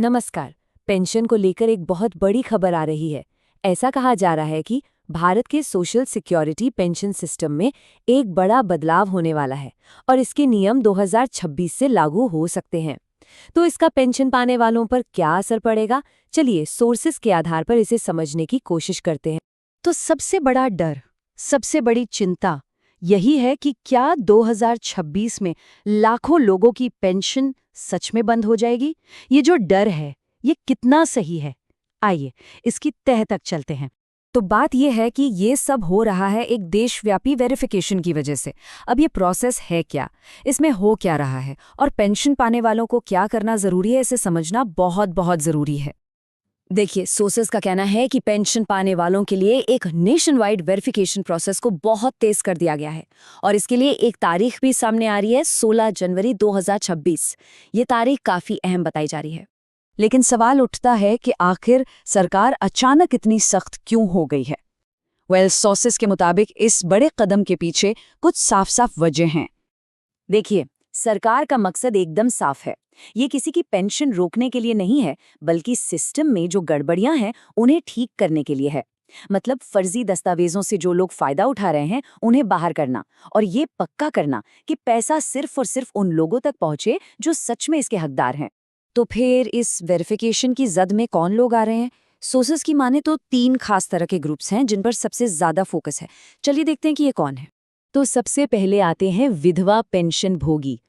नमस्कार। पेंशन को लेकर एक बहुत बड़ी खबर आ रही है। ऐसा कहा जा रहा है कि भारत के सोशल सिक्योरिटी पेंशन सिस्टम में एक बड़ा बदलाव होने वाला है और इसके नियम 2026 से लागू हो सकते हैं। तो इसका पेंशन पाने वालों पर क्या असर पड़ेगा? चलिए सोर्सेस के आधार पर इसे समझने की कोशिश करते हैं। तो सबसे बड़ा डर, सबसे बड़ी चिंता यही है कि क्या 2026 में लाखों लोगों की पेंशन सच में बंद हो जाएगी? ये जो डर है, ये कितना सही है? आइए, इसकी तह तक चलते हैं। तो बात यह है कि ये सब हो रहा है एक देशव्यापी वेरिफिकेशन की वजह से। अब ये प्रोसेस है क्या, इसमें हो क्या रहा है और पेंशन पाने वालों को क्या करना जरूरी है, इसे समझना बहुत बहुत जरूरी है। देखिए, सोर्सेस का कहना है कि पेंशन पाने वालों के लिए एक नेशन वाइड वेरिफिकेशन प्रोसेस को बहुत तेज कर दिया गया है और इसके लिए एक तारीख भी सामने आ रही है, 16 जनवरी 2026। ये तारीख काफी अहम बताई जा रही है। लेकिन सवाल उठता है कि आखिर सरकार अचानक इतनी सख्त क्यों हो गई है? सोर्सेस के मुताबिक इस बड़े कदम के पीछे कुछ साफ साफ वजह हैं। देखिए, सरकार का मकसद एकदम साफ है। ये किसी की पेंशन रोकने के लिए नहीं है, बल्कि सिस्टम में जो गड़बड़ियां हैं उन्हें ठीक करने के लिए है। मतलब फर्जी दस्तावेजों से जो लोग फायदा उठा रहे हैं उन्हें बाहर करना और ये पक्का करना कि पैसा सिर्फ और सिर्फ उन लोगों तक पहुंचे जो सच में इसके हकदार हैं। तो फिर इस वेरिफिकेशन की जद में कौन लोग आ रहे हैं? सोर्सेस की माने तो 3 खास तरह के ग्रुप्स हैं जिन पर सबसे ज्यादा फोकस है। चलिए देखते हैं कि ये कौन है। तो सबसे पहले आते हैं विधवा पेंशन भोगी।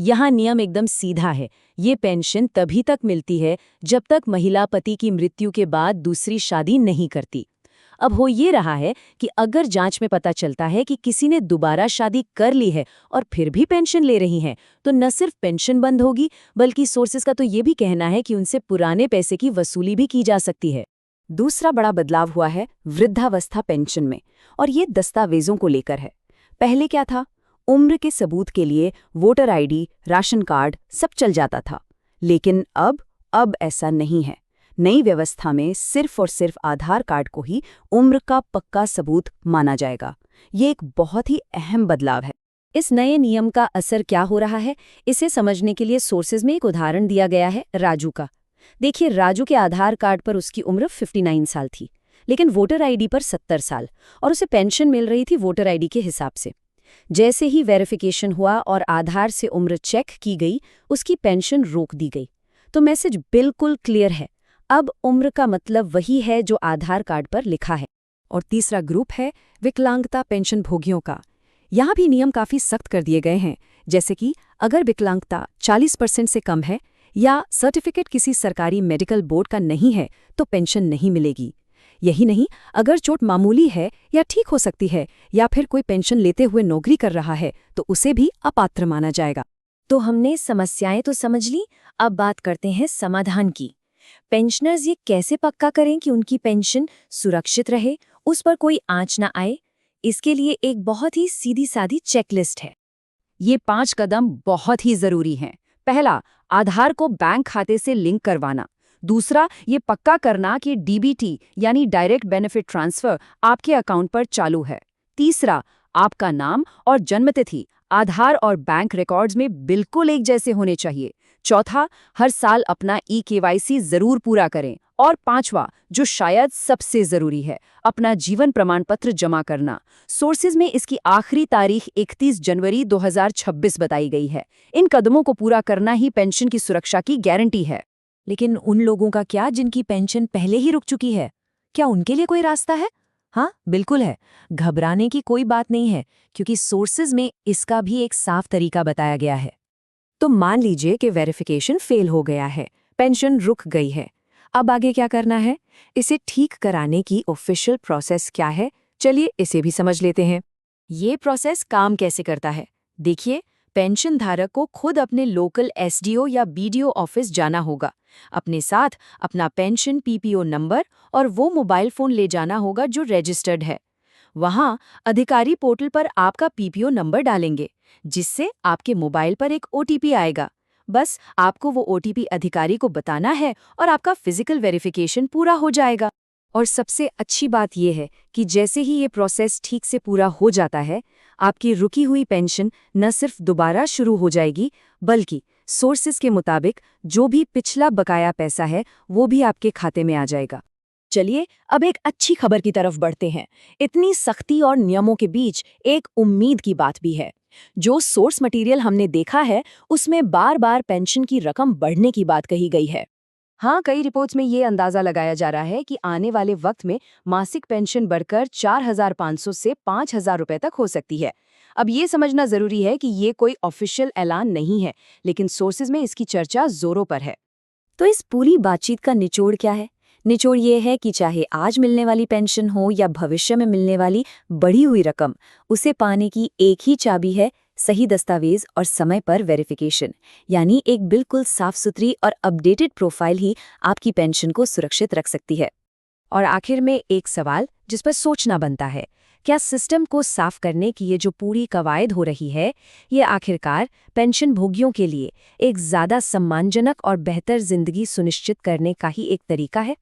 यहाँ नियम एकदम सीधा है। ये पेंशन तभी तक मिलती है जब तक महिला पति की मृत्यु के बाद दूसरी शादी नहीं करती। अब हो ये रहा है कि अगर जांच में पता चलता है कि किसी ने दोबारा शादी कर ली है और फिर भी पेंशन ले रही हैं, तो न सिर्फ पेंशन बंद होगी, बल्कि सोर्सेस का तो ये भी कहना है कि उनसे पुराने पैसे की वसूली भी की जा सकती है। दूसरा बड़ा बदलाव हुआ है वृद्धावस्था पेंशन में, और ये दस्तावेजों को लेकर है। पहले क्या था? उम्र के सबूत के लिए वोटर आईडी, राशन कार्ड सब चल जाता था। लेकिन अब ऐसा नहीं है। नई व्यवस्था में सिर्फ और सिर्फ आधार कार्ड को ही उम्र का पक्का सबूत माना जाएगा। ये एक बहुत ही अहम बदलाव है। इस नए नियम का असर क्या हो रहा है, इसे समझने के लिए सोर्सेज में एक उदाहरण दिया गया है राजू का। देखिए, राजू के आधार कार्ड पर उसकी उम्र 59 साल थी, लेकिन वोटर आईडी पर 70 साल, और उसे पेंशन मिल रही थी वोटर आईडी के हिसाब से। जैसे ही वेरिफिकेशन हुआ और आधार से उम्र चेक की गई, उसकी पेंशन रोक दी गई। तो मैसेज बिल्कुल क्लियर है, अब उम्र का मतलब वही है जो आधार कार्ड पर लिखा है। और तीसरा ग्रुप है विकलांगता पेंशन भोगियों का। यहाँ भी नियम काफी सख्त कर दिए गए हैं, जैसे कि अगर विकलांगता 40% से कम है या सर्टिफिकेट किसी सरकारी मेडिकल बोर्ड का नहीं है तो पेंशन नहीं मिलेगी। यही नहीं, अगर चोट मामूली है या ठीक हो सकती है, या फिर कोई पेंशन लेते हुए नौकरी कर रहा है, तो उसे भी अपात्र माना जाएगा। तो हमने समस्याएं तो समझ ली, अब बात करते हैं समाधान की। पेंशनर्स ये कैसे पक्का करें कि उनकी पेंशन सुरक्षित रहे, उस पर कोई आंच ना आए? इसके लिए एक बहुत ही सीधी सादी चेकलिस्ट है। ये 5 कदम बहुत ही जरूरी हैं। पहला, आधार को बैंक खाते से लिंक करवाना। दूसरा, ये पक्का करना कि डीबीटी यानी डायरेक्ट बेनिफिट ट्रांसफर आपके अकाउंट पर चालू है। तीसरा, आपका नाम और जन्मतिथि आधार और बैंक रिकॉर्ड्स में बिल्कुल एक जैसे होने चाहिए। चौथा, हर साल अपना ई-केवाईसी जरूर पूरा करें। और पांचवा, जो शायद सबसे जरूरी है, अपना जीवन प्रमाण पत्र जमा करना। सोर्सेज में इसकी आखिरी तारीख 31 जनवरी 2026 बताई गई है। इन कदमों को पूरा करना ही पेंशन की सुरक्षा की गारंटी है। लेकिन उन लोगों का क्या जिनकी पेंशन पहले ही रुक चुकी है? क्या उनके लिए कोई रास्ता है? हाँ, बिल्कुल है। घबराने की कोई बात नहीं है, क्योंकि सोर्सेज में इसका भी एक साफ तरीका बताया गया है। तो मान लीजिए कि वेरिफिकेशन फेल हो गया है, पेंशन रुक गई है। अब आगे क्या करना है? इसे ठीक कराने की ऑफिशियल प्रोसेस क्या है? चलिए इसे भी समझ लेते हैं। ये प्रोसेस काम कैसे करता है? देखिए, पेंशन धारक को खुद अपने लोकल एसडीओ या बीडीओ ऑफिस जाना होगा। अपने साथ अपना पेंशन पीपीओ नंबर और वो मोबाइल फोन ले जाना होगा जो रजिस्टर्ड है। वहाँ अधिकारी पोर्टल पर आपका पीपीओ नंबर डालेंगे, जिससे आपके मोबाइल पर एक ओटीपी आएगा। बस आपको वो ओटीपी अधिकारी को बताना है और आपका फिजिकल वेरिफिकेशन पूरा हो जाएगा। और सबसे अच्छी बात यह है कि जैसे ही ये प्रोसेस ठीक से पूरा हो जाता है, आपकी रुकी हुई पेंशन न सिर्फ दोबारा शुरू हो जाएगी, बल्कि सोर्सेज के मुताबिक जो भी पिछला बकाया पैसा है वो भी आपके खाते में आ जाएगा। चलिए अब एक अच्छी खबर की तरफ बढ़ते हैं। इतनी सख्ती और नियमों के बीच एक उम्मीद की बात भी है। जो सोर्स मटेरियल हमने देखा है उसमें बार बार पेंशन की रकम बढ़ने की बात कही गई है। हाँ, कई रिपोर्ट्स में ये अंदाजा लगाया जा रहा है कि आने वाले वक्त में मासिक पेंशन बढ़कर 4,500 से 5,000 रुपए तक हो सकती है। अब ये समझना जरूरी है कि ये कोई ऑफिशियल ऐलान नहीं है, लेकिन सोर्सेज में इसकी चर्चा जोरों पर है। तो इस पूरी बातचीत का निचोड़ क्या है? निचोड़ ये है कि चाहे आज मिलने वाली पेंशन हो या भविष्य में मिलने वाली बढ़ी हुई रकम, उसे पाने की एक ही चाबी है सही दस्तावेज और समय पर वेरिफिकेशन। यानी एक बिल्कुल साफ सुथरी और अपडेटेड प्रोफाइल ही आपकी पेंशन को सुरक्षित रख सकती है। और आखिर में एक सवाल जिस पर सोचना बनता है, क्या सिस्टम को साफ करने की ये जो पूरी कवायद हो रही है, ये आखिरकार पेंशन भोगियों के लिए एक ज़्यादा सम्मानजनक और बेहतर जिंदगी सुनिश्चित करने का ही एक तरीका है?